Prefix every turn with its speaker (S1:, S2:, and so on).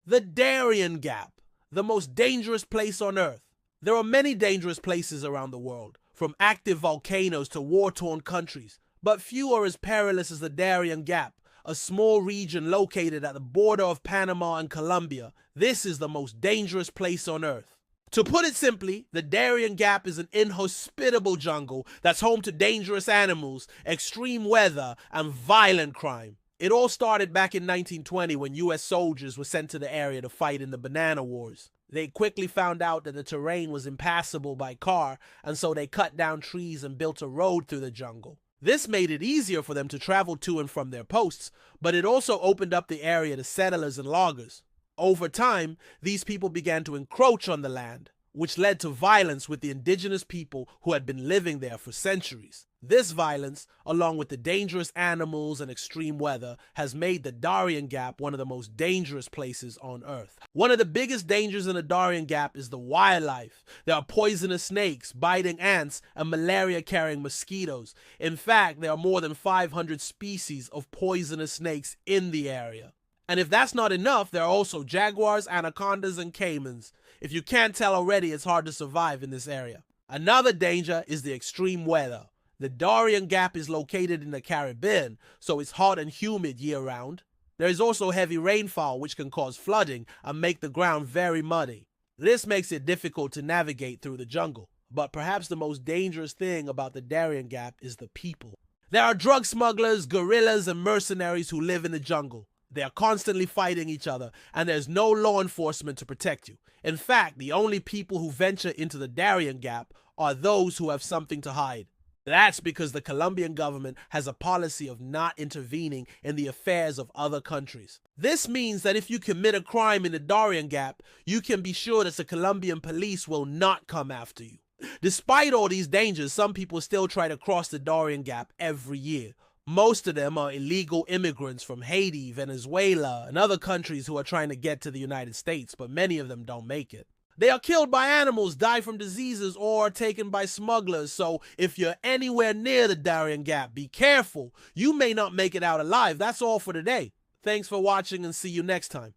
S1: The Darién Gap, the most dangerous place on Earth. There are many dangerous places around the world, from active volcanoes to war-torn countries, but few are as perilous as the Darién Gap, a small region located at the border of Panama and Colombia. This is the most dangerous place on Earth. To put it simply, the Darién Gap is an inhospitable jungle that's home to dangerous animals, extreme weather, and violent crime. It all started back in 1920 when US soldiers were sent to the area to fight in the Banana Wars. They quickly found out that the terrain was impassable by car, and so they cut down trees and built a road through the jungle. This made it easier for them to travel to and from their posts, but it also opened up the area to settlers and loggers. Over time, these people began to encroach on the land, which led to violence with the indigenous people who had been living there for centuries. This violence, along with the dangerous animals and extreme weather, has made the Darién Gap one of the most dangerous places on Earth. One of the biggest dangers in the Darién Gap is the wildlife. There are poisonous snakes, biting ants, and malaria-carrying mosquitoes. In fact, there are more than 500 species of poisonous snakes in the area. And if that's not enough, there are also jaguars, anacondas, and caimans. If you can't tell already, it's hard to survive in this area. Another danger is the extreme weather. The Darién Gap is located in the Caribbean, so it's hot and humid year-round. There is also heavy rainfall, which can cause flooding and make the ground very muddy. This makes it difficult to navigate through the jungle. But perhaps the most dangerous thing about the Darién Gap is the people. There are drug smugglers, guerrillas, and mercenaries who live in the jungle. They are constantly fighting each other, and there's no law enforcement to protect you. In fact, the only people who venture into the Darién Gap are those who have something to hide. That's because the Colombian government has a policy of not intervening in the affairs of other countries. This means that if you commit a crime in the Darién Gap, you can be sure that the Colombian police will not come after you. Despite all these dangers, some people still try to cross the Darién Gap every year. Most of them are illegal immigrants from Haiti, Venezuela, and other countries who are trying to get to the United States, but many of them don't make it. They are killed by animals, die from diseases, or are taken by smugglers, so if you're anywhere near the Darién Gap, be careful. You may not make it out alive. That's all for today. Thanks for watching and see you next time.